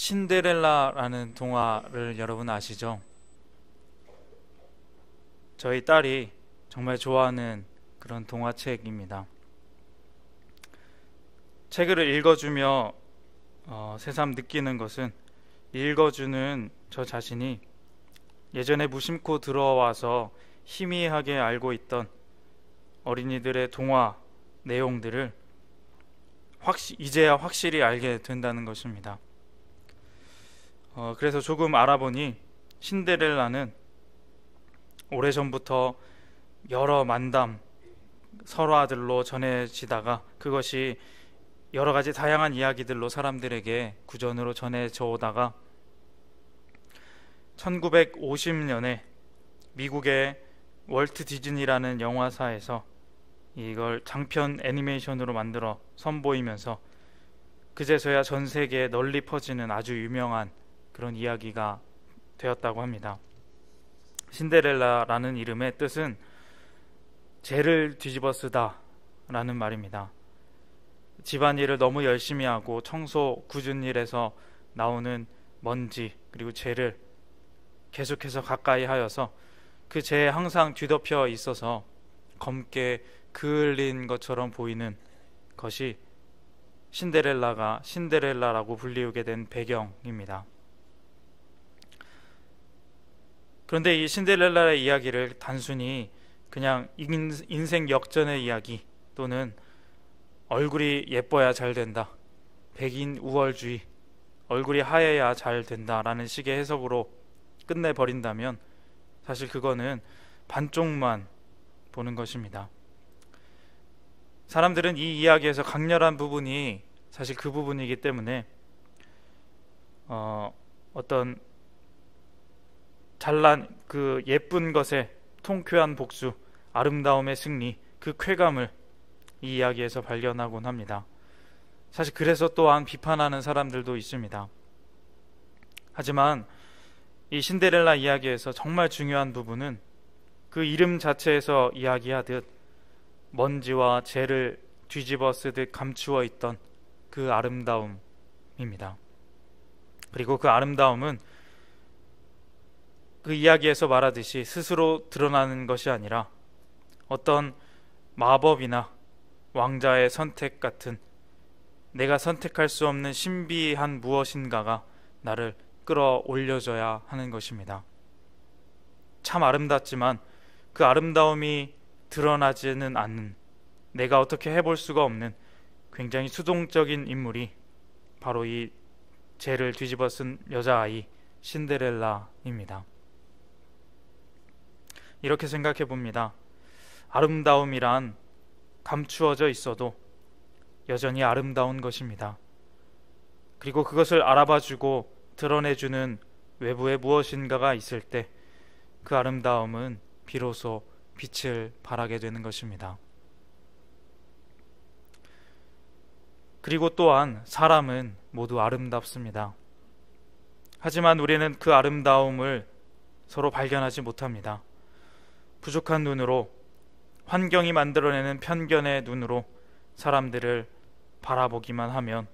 신데렐라라는 동화를 여러분 아시죠? 저희 딸이 정말 좋아하는 그런 동화책입니다. 책을 읽어주며 새삼 느끼는 것은 읽어주는 저 자신이 예전에 무심코 들어와서 희미하게 알고 있던 어린이들의 동화 내용들을 이제야 확실히 알게 된다는 것입니다. 그래서 조금 알아보니 신데렐라는 오래전부터 여러 만담 설화들로 전해지다가 그것이 여러 가지 다양한 이야기들로 사람들에게 구전으로 전해져 오다가 1950년에 미국의 월트 디즈니라는 영화사에서 이걸 장편 애니메이션으로 만들어 선보이면서 그제서야 전 세계에 널리 퍼지는 아주 유명한 그런 이야기가 되었다고 합니다. 신데렐라라는 이름의 뜻은 죄를 뒤집어 쓰다 라는 말입니다. 집안일을 너무 열심히 하고 청소 굳은 일에서 나오는 먼지 그리고 죄를 계속해서 가까이 하여서 그 죄에 항상 뒤덮여 있어서 검게 그을린 것처럼 보이는 것이 신데렐라가 신데렐라라고 불리우게 된 배경입니다. 그런데 이 신데렐라의 이야기를 단순히 그냥 인생 역전의 이야기 또는 얼굴이 예뻐야 잘 된다, 백인 우월주의, 얼굴이 하얘야 잘 된다라는 식의 해석으로 끝내버린다면 사실 그거는 반쪽만 보는 것입니다. 사람들은 이 이야기에서 강렬한 부분이 사실 그 부분이기 때문에 어떤 잘난 그 예쁜 것의 통쾌한 복수, 아름다움의 승리, 그 쾌감을 이 이야기에서 발견하곤 합니다. 사실 그래서 또한 비판하는 사람들도 있습니다. 하지만 이 신데렐라 이야기에서 정말 중요한 부분은 그 이름 자체에서 이야기하듯 먼지와 죄를 뒤집어 쓰듯 감추어 있던 그 아름다움입니다. 그리고 그 아름다움은 그 이야기에서 말하듯이 스스로 드러나는 것이 아니라 어떤 마법이나 왕자의 선택 같은 내가 선택할 수 없는 신비한 무엇인가가 나를 끌어올려줘야 하는 것입니다. 참 아름답지만 그 아름다움이 드러나지는 않는, 내가 어떻게 해볼 수가 없는 굉장히 수동적인 인물이 바로 이 죄를 뒤집어 쓴 여자아이 신데렐라입니다. 이렇게 생각해 봅니다. 아름다움이란 감추어져 있어도 여전히 아름다운 것입니다. 그리고 그것을 알아봐주고 드러내주는 외부에 무엇인가가 있을 때 그 아름다움은 비로소 빛을 발하게 되는 것입니다. 그리고 또한 사람은 모두 아름답습니다. 하지만 우리는 그 아름다움을 서로 발견하지 못합니다. 부족한 눈으로, 환경이 만들어내는 편견의 눈으로 사람들을 바라보기만 하면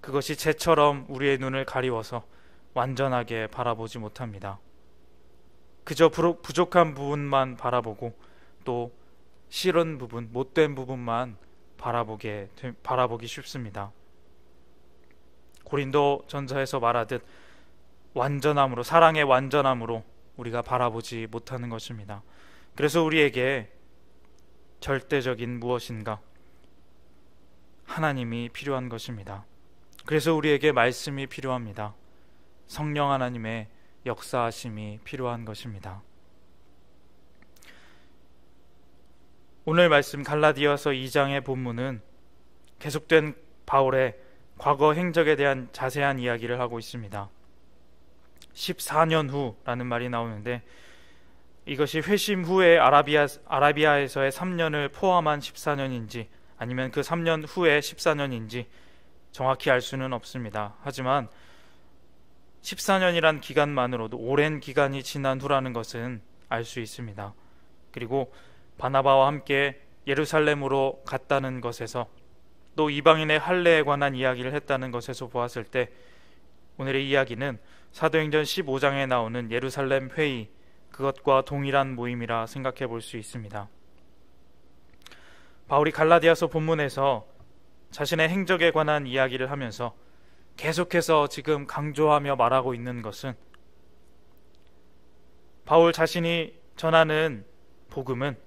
그것이 재처럼 우리의 눈을 가리워서 완전하게 바라보지 못합니다. 그저 부족한 부분만 바라보고 또 싫은 부분, 못된 부분만 바라보기 쉽습니다. 고린도 전서에서 말하듯 완전함으로, 사랑의 완전함으로 우리가 바라보지 못하는 것입니다. 그래서 우리에게 절대적인 무엇인가, 하나님이 필요한 것입니다. 그래서 우리에게 말씀이 필요합니다. 성령 하나님의 역사하심이 필요한 것입니다. 오늘 말씀 갈라디아서 2장의 본문은 계속된 바울의 과거 행적에 대한 자세한 이야기를 하고 있습니다. 14년 후라는 말이 나오는데 이것이 회심 후에 아라비아에서의 3년을 포함한 14년인지 아니면 그 3년 후에 14년인지 정확히 알 수는 없습니다. 하지만 14년이란 기간만으로도 오랜 기간이 지난 후라는 것은 알 수 있습니다. 그리고 바나바와 함께 예루살렘으로 갔다는 것에서 또 이방인의 할례에 관한 이야기를 했다는 것에서 보았을 때 오늘의 이야기는 사도행전 15장에 나오는 예루살렘 회의, 그것과 동일한 모임이라 생각해 볼 수 있습니다. 바울이 갈라디아서 본문에서 자신의 행적에 관한 이야기를 하면서 계속해서 지금 강조하며 말하고 있는 것은, 바울 자신이 전하는 복음은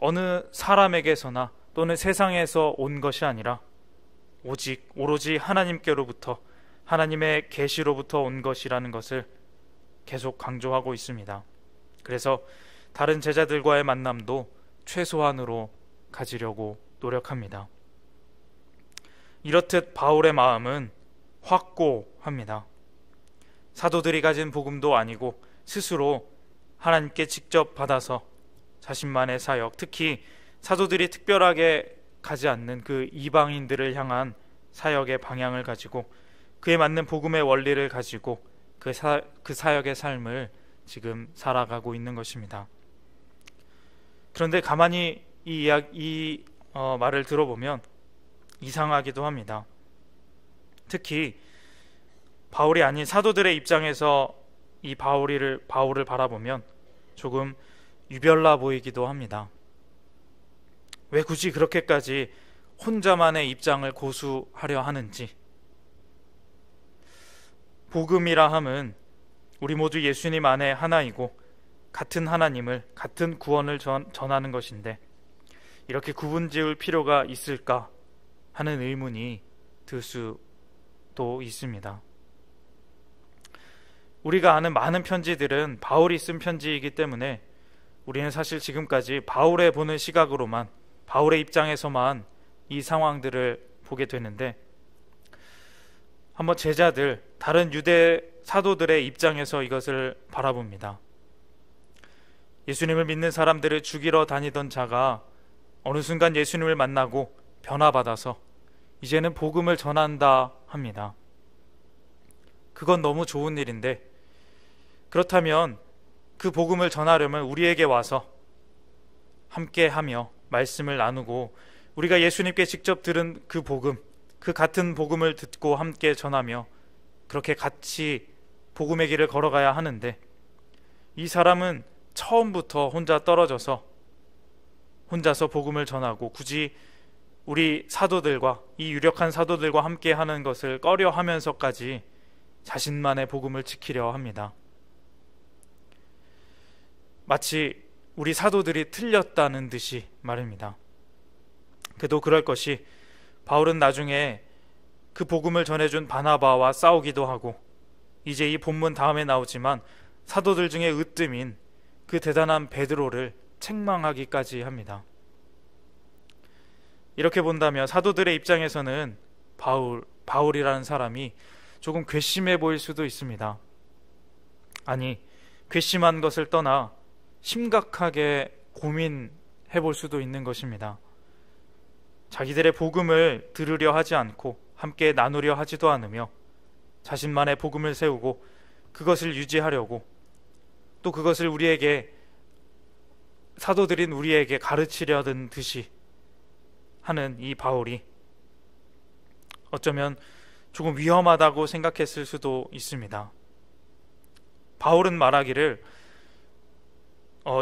어느 사람에게서나 또는 세상에서 온 것이 아니라 오로지 하나님께로부터, 하나님의 계시로부터 온 것이라는 것을 계속 강조하고 있습니다. 그래서 다른 제자들과의 만남도 최소한으로 가지려고 노력합니다. 이렇듯 바울의 마음은 확고합니다. 사도들이 가진 복음도 아니고 스스로 하나님께 직접 받아서 자신만의 사역, 특히 사도들이 특별하게 가지 않는 그 이방인들을 향한 사역의 방향을 가지고 그에 맞는 복음의 원리를 가지고 그 사역의 삶을 지금 살아가고 있는 것입니다. 그런데 가만히 이 말을 들어보면 이상하기도 합니다. 특히 바울이 아닌 사도들의 입장에서 이 바울을 바라보면 조금 유별나 보이기도 합니다. 왜 굳이 그렇게까지 혼자만의 입장을 고수하려 하는지. 복음이라 함은 우리 모두 예수님 안에 하나이고 같은 하나님을, 같은 구원을 전하는 것인데 이렇게 구분지을 필요가 있을까 하는 의문이 들 수도 있습니다. 우리가 아는 많은 편지들은 바울이 쓴 편지이기 때문에 우리는 사실 지금까지 바울의 보는 시각으로만, 바울의 입장에서만 이 상황들을 보게 되는데, 한번 제자들, 다른 유대 사도들의 입장에서 이것을 바라봅니다. 예수님을 믿는 사람들을 죽이러 다니던 자가 어느 순간 예수님을 만나고 변화받아서 이제는 복음을 전한다 합니다. 그건 너무 좋은 일인데, 그렇다면 그 복음을 전하려면 우리에게 와서 함께하며 말씀을 나누고 우리가 예수님께 직접 들은 그 복음, 그 같은 복음을 듣고 함께 전하며 그렇게 같이 복음의 길을 걸어가야 하는데, 이 사람은 처음부터 혼자 떨어져서 혼자서 복음을 전하고 굳이 우리 사도들과, 이 유력한 사도들과 함께 하는 것을 꺼려 하면서까지 자신만의 복음을 지키려 합니다. 마치 우리 사도들이 틀렸다는 듯이 말입니다. 그래도 그럴 것이, 바울은 나중에 그 복음을 전해준 바나바와 싸우기도 하고, 이제 이 본문 다음에 나오지만 사도들 중에 으뜸인 그 대단한 베드로를 책망하기까지 합니다. 이렇게 본다면 사도들의 입장에서는 바울이라는 사람이 조금 괘씸해 보일 수도 있습니다. 아니, 괘씸한 것을 떠나 심각하게 고민해 볼 수도 있는 것입니다. 자기들의 복음을 들으려 하지 않고 함께 나누려 하지도 않으며 자신만의 복음을 세우고 그것을 유지하려고, 또 그것을 우리에게, 사도들인 우리에게 가르치려던 듯이 하는 이 바울이 어쩌면 조금 위험하다고 생각했을 수도 있습니다. 바울은 말하기를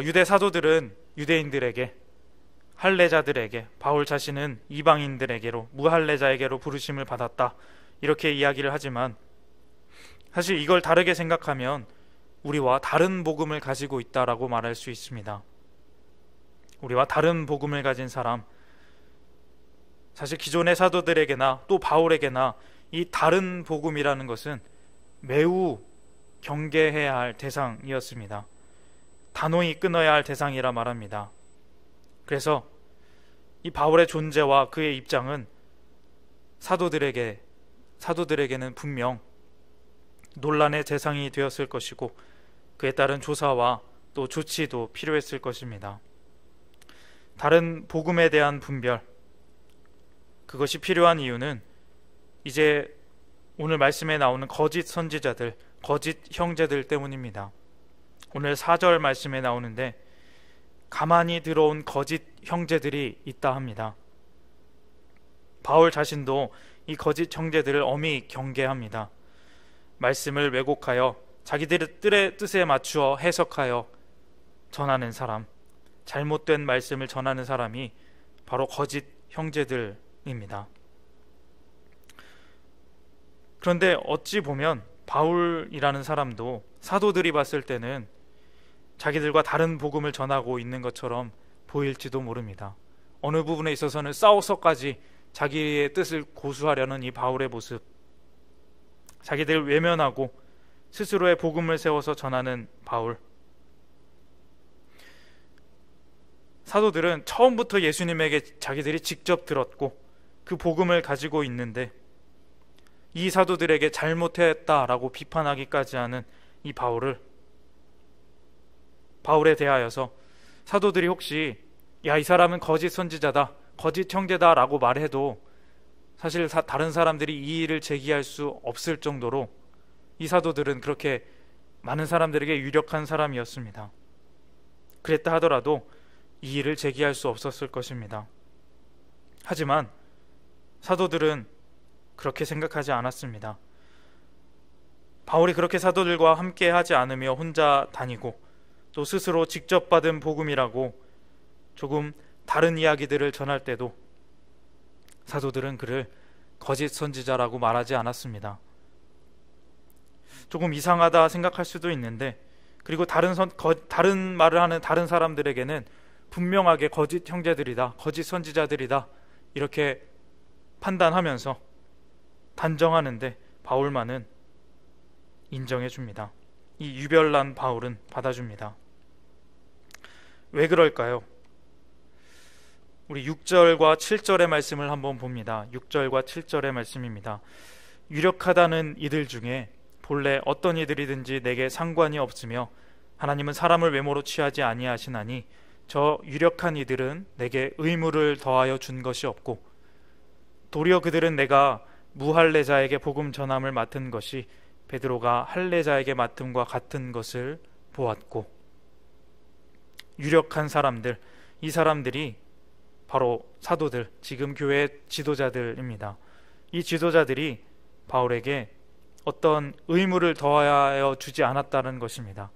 유대 사도들은 유대인들에게, 할례자들에게, 바울 자신은 이방인들에게로, 무할례자에게로 부르심을 받았다, 이렇게 이야기를 하지만 사실 이걸 다르게 생각하면 우리와 다른 복음을 가지고 있다라고 말할 수 있습니다. 우리와 다른 복음을 가진 사람, 사실 기존의 사도들에게나 또 바울에게나 이 다른 복음이라는 것은 매우 경계해야 할 대상이었습니다. 단호히 끊어야 할 대상이라 말합니다. 그래서 이 바울의 존재와 그의 입장은 사도들에게는 분명 논란의 대상이 되었을 것이고, 그에 따른 조사와 또 조치도 필요했을 것입니다. 다른 복음에 대한 분별, 그것이 필요한 이유는 이제 오늘 말씀에 나오는 거짓 선지자들, 거짓 형제들 때문입니다. 오늘 4절 말씀에 나오는데 가만히 들어온 거짓 형제들이 있다 합니다. 바울 자신도 이 거짓 형제들을 엄히 경계합니다. 말씀을 왜곡하여 자기들의 뜻에 맞추어 해석하여 전하는 사람, 잘못된 말씀을 전하는 사람이 바로 거짓 형제들입니다. 그런데 어찌 보면 바울이라는 사람도 사도들이 봤을 때는 자기들과 다른 복음을 전하고 있는 것처럼 보일지도 모릅니다. 어느 부분에 있어서는 싸워서까지 자기의 뜻을 고수하려는 이 바울의 모습, 자기들을 외면하고 스스로의 복음을 세워서 전하는 바울. 사도들은 처음부터 예수님에게 자기들이 직접 들었고 그 복음을 가지고 있는데 이 사도들에게 잘못했다라고 비판하기까지 하는 이 바울에 대하여서 사도들이 혹시 야, 이 사람은 거짓 선지자다, 거짓 형제다 라고 말해도 사실 다른 사람들이 이의를 제기할 수 없을 정도로 이 사도들은 그렇게 많은 사람들에게 유력한 사람이었습니다. 그랬다 하더라도 이의를 제기할 수 없었을 것입니다. 하지만 사도들은 그렇게 생각하지 않았습니다. 바울이 그렇게 사도들과 함께 하지 않으며 혼자 다니고 또 스스로 직접 받은 복음이라고 조금 다른 이야기들을 전할 때도 사도들은 그를 거짓 선지자라고 말하지 않았습니다. 조금 이상하다 생각할 수도 있는데, 그리고 다른 말을 하는 다른 사람들에게는 분명하게 거짓 형제들이다, 거짓 선지자들이다 이렇게 판단하면서 단정하는데 바울만은 인정해 줍니다. 이 유별난 바울은 받아줍니다. 왜 그럴까요? 우리 6절과 7절의 말씀을 한번 봅니다. 6절과 7절의 말씀입니다. 유력하다는 이들 중에 본래 어떤 이들이든지 내게 상관이 없으며 하나님은 사람을 외모로 취하지 아니하시나니 저 유력한 이들은 내게 의무를 더하여 준 것이 없고 도리어 그들은 내가 무할례자에게 복음 전함을 맡은 것이 베드로가 할례자에게 맡음과 같은 것을 보았고, 유력한 사람들, 이 사람들이 바로 사도들, 지금 교회 지도자들입니다. 이 지도자들이 바울에게 어떤 의무를 더하여 주지 않았다는 것입니다.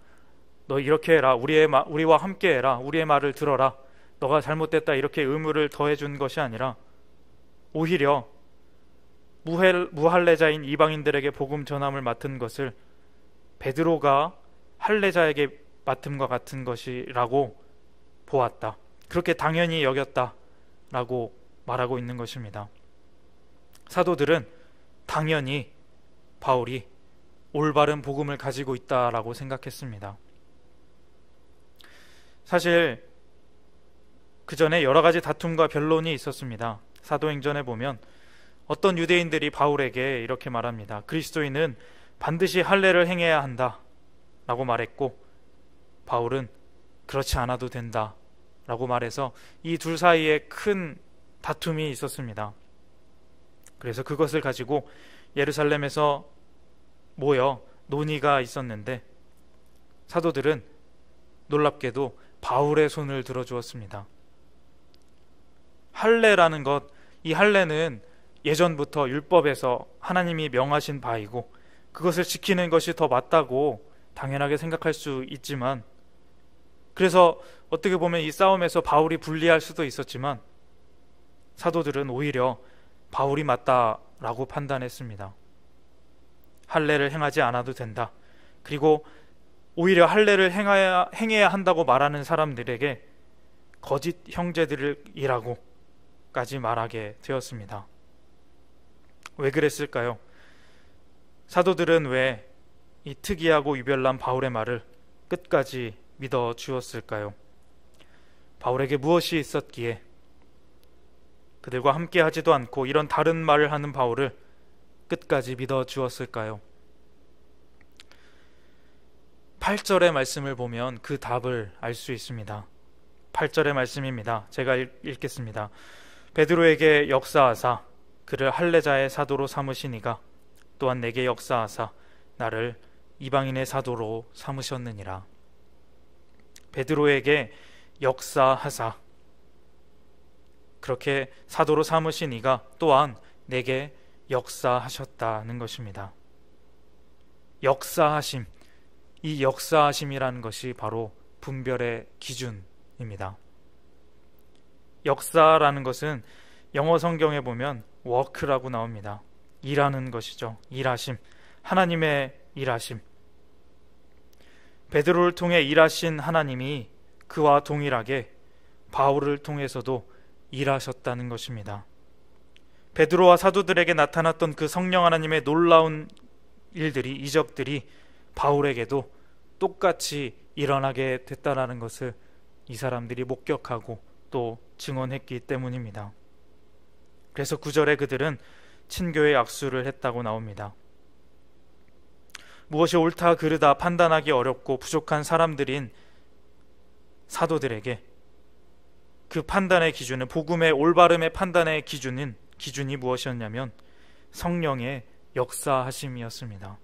너 이렇게 해라, 우리와 함께 해라, 우리의 말을 들어라, 너가 잘못됐다 이렇게 의무를 더해준 것이 아니라 오히려 무할례자인 이방인들에게 복음 전함을 맡은 것을 베드로가 할례자에게 맡음과 같은 것이라고 보았다, 그렇게 당연히 여겼다라고 말하고 있는 것입니다. 사도들은 당연히 바울이 올바른 복음을 가지고 있다라고 생각했습니다. 사실 그 전에 여러 가지 다툼과 변론이 있었습니다. 사도행전에 보면 어떤 유대인들이 바울에게 이렇게 말합니다. 그리스도인은 반드시 할례를 행해야 한다 라고 말했고, 바울은 그렇지 않아도 된다 라고 말해서 이 둘 사이에 큰 다툼이 있었습니다. 그래서 그것을 가지고 예루살렘에서 모여 논의가 있었는데 사도들은 놀랍게도 바울의 손을 들어주었습니다. 할례라는 것, 이 할례는 예전부터 율법에서 하나님이 명하신 바이고 그것을 지키는 것이 더 맞다고 당연하게 생각할 수 있지만, 그래서 어떻게 보면 이 싸움에서 바울이 불리할 수도 있었지만 사도들은 오히려 바울이 맞다라고 판단했습니다. 할례를 행하지 않아도 된다, 그리고 오히려 할례를 행해야 한다고 말하는 사람들에게 거짓 형제들이라고까지 말하게 되었습니다. 왜 그랬을까요? 사도들은 왜 이 특이하고 유별난 바울의 말을 끝까지 믿어 주었을까요? 바울에게 무엇이 있었기에 그들과 함께 하지도 않고 이런 다른 말을 하는 바울을 끝까지 믿어 주었을까요? 8절의 말씀을 보면 그 답을 알 수 있습니다. 8절의 말씀입니다. 제가 읽겠습니다. 베드로에게 역사하사 그를 할례자의 사도로 삼으시니가 또한 내게 역사하사 나를 이방인의 사도로 삼으셨느니라. 베드로에게 역사하사 그렇게 사도로 삼으신 이가 또한 내게 역사하셨다는 것입니다. 역사하심, 이 역사하심이라는 것이 바로 분별의 기준입니다. 역사라는 것은 영어 성경에 보면 work라고 나옵니다. 일하는 것이죠. 일하심, 하나님의 일하심. 베드로를 통해 일하신 하나님이 그와 동일하게 바울을 통해서도 일하셨다는 것입니다. 베드로와 사도들에게 나타났던 그 성령 하나님의 놀라운 일들이, 이적들이 바울에게도 똑같이 일어나게 됐다라는 것을 이 사람들이 목격하고 또 증언했기 때문입니다. 그래서 9절에 그들은 친교의 악수를 했다고 나옵니다. 무엇이 옳다 그르다 판단하기 어렵고 부족한 사람들인 사도들에게 그 판단의 기준은, 복음의 올바름의 판단의 기준이 무엇이었냐면 성령의 역사하심이었습니다.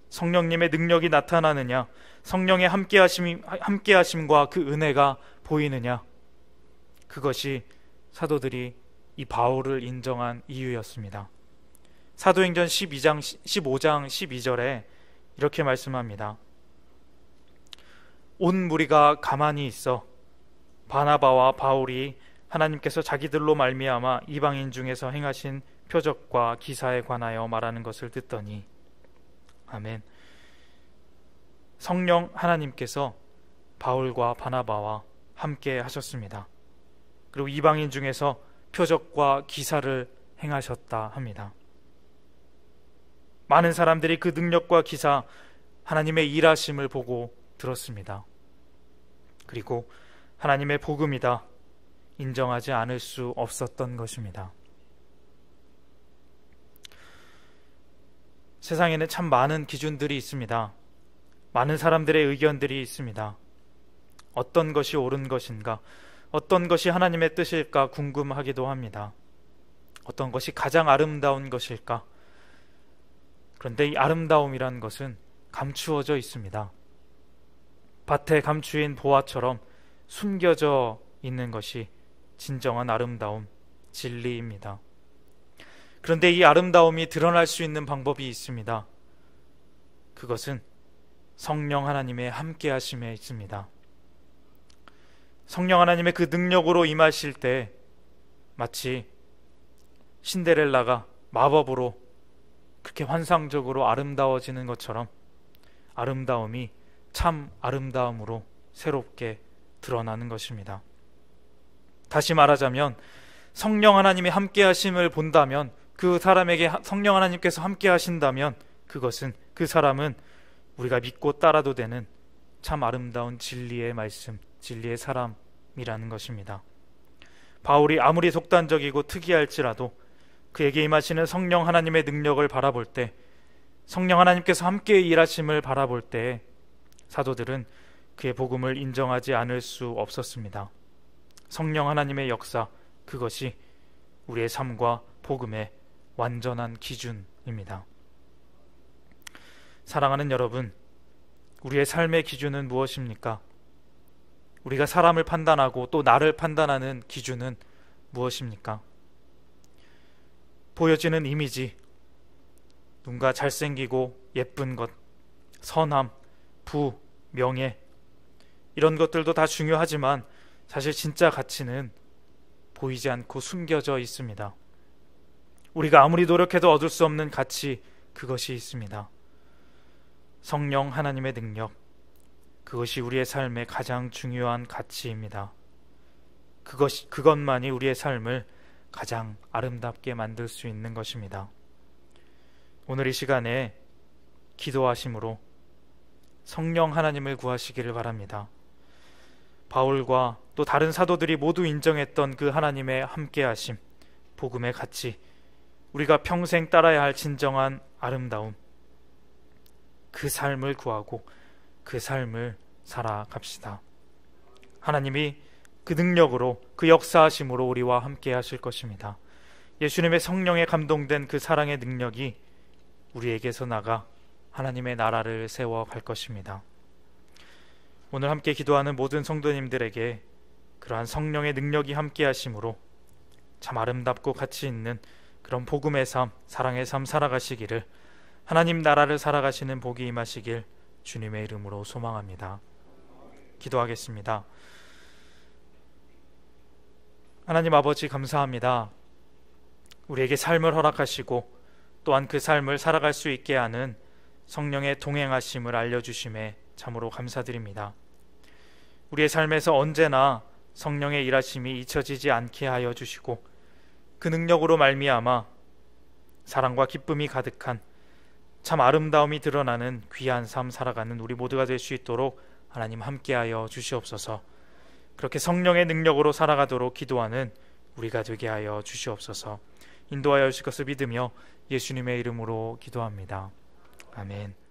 성령님의 능력이 나타나느냐, 성령의 함께하심과 그 은혜가 보이느냐, 그것이 사도들이 이 바울을 인정한 이유였습니다. 사도행전 15장 12절에 이렇게 말씀합니다. 온 무리가 가만히 있어 바나바와 바울이 하나님께서 자기들로 말미암아 이방인 중에서 행하신 표적과 기사에 관하여 말하는 것을 듣더니. 아멘. 성령 하나님께서 바울과 바나바와 함께 하셨습니다. 그리고 이방인 중에서 표적과 기사를 행하셨다 합니다. 많은 사람들이 그 능력과 기사, 하나님의 일하심을 보고 들었습니다. 그리고 하나님의 복음이다 인정하지 않을 수 없었던 것입니다. 세상에는 참 많은 기준들이 있습니다. 많은 사람들의 의견들이 있습니다. 어떤 것이 옳은 것인가, 어떤 것이 하나님의 뜻일까 궁금하기도 합니다. 어떤 것이 가장 아름다운 것일까? 그런데 이 아름다움이란 것은 감추어져 있습니다. 밭에 감추인 보화처럼 숨겨져 있는 것이 진정한 아름다움, 진리입니다. 그런데 이 아름다움이 드러날 수 있는 방법이 있습니다. 그것은 성령 하나님의 함께하심에 있습니다. 성령 하나님의 그 능력으로 임하실 때 마치 신데렐라가 마법으로 그렇게 환상적으로 아름다워지는 것처럼 아름다움이 참 아름다움으로 새롭게 드러나는 것입니다. 다시 말하자면 성령 하나님이 함께 하심을 본다면, 그 사람에게 성령 하나님께서 함께 하신다면 그것은, 그 사람은 우리가 믿고 따라도 되는 참 아름다운 진리의 말씀, 진리의 사람이라는 것입니다. 바울이 아무리 독단적이고 특이할지라도 그에게 임하시는 성령 하나님의 능력을 바라볼 때, 성령 하나님께서 함께 일하심을 바라볼 때 사도들은 그의 복음을 인정하지 않을 수 없었습니다. 성령 하나님의 역사, 그것이 우리의 삶과 복음의 완전한 기준입니다. 사랑하는 여러분, 우리의 삶의 기준은 무엇입니까? 우리가 사람을 판단하고 또 나를 판단하는 기준은 무엇입니까? 보여지는 이미지, 누군가 잘생기고 예쁜 것, 선함, 부, 명예, 이런 것들도 다 중요하지만 사실 진짜 가치는 보이지 않고 숨겨져 있습니다. 우리가 아무리 노력해도 얻을 수 없는 가치, 그것이 있습니다. 성령 하나님의 능력, 그것이 우리의 삶의 가장 중요한 가치입니다. 그것만이 우리의 삶을 가장 아름답게 만들 수 있는 것입니다. 오늘 이 시간에 기도하심으로 성령 하나님을 구하시기를 바랍니다. 바울과 또 다른 사도들이 모두 인정했던 그 하나님의 함께하심, 복음의 가치, 우리가 평생 따라야 할 진정한 아름다움, 그 삶을 구하고 그 삶을 살아갑시다. 하나님이 그 능력으로, 그 역사하심으로 우리와 함께 하실 것입니다. 예수님의 성령에 감동된 그 사랑의 능력이 우리에게서 나가 하나님의 나라를 세워갈 것입니다. 오늘 함께 기도하는 모든 성도님들에게 그러한 성령의 능력이 함께 하심으로 참 아름답고 가치 있는 그런 복음의 삶, 사랑의 삶 살아가시기를 하나님 나라를 살아가시는 복이 임하시길 주님의 이름으로 소망합니다. 기도하겠습니다. 하나님 아버지, 감사합니다. 우리에게 삶을 허락하시고 또한 그 삶을 살아갈 수 있게 하는 성령의 동행하심을 알려주심에 참으로 감사드립니다. 우리의 삶에서 언제나 성령의 일하심이 잊혀지지 않게 하여 주시고 그 능력으로 말미암아 사랑과 기쁨이 가득한 참 아름다움이 드러나는 귀한 삶 살아가는 우리 모두가 될 수 있도록 하나님 함께하여 주시옵소서. 그렇게 성령의 능력으로 살아가도록 기도하는 우리가 되게 하여 주시옵소서. 인도하여 주실 것을 믿으며 예수님의 이름으로 기도합니다. 아멘.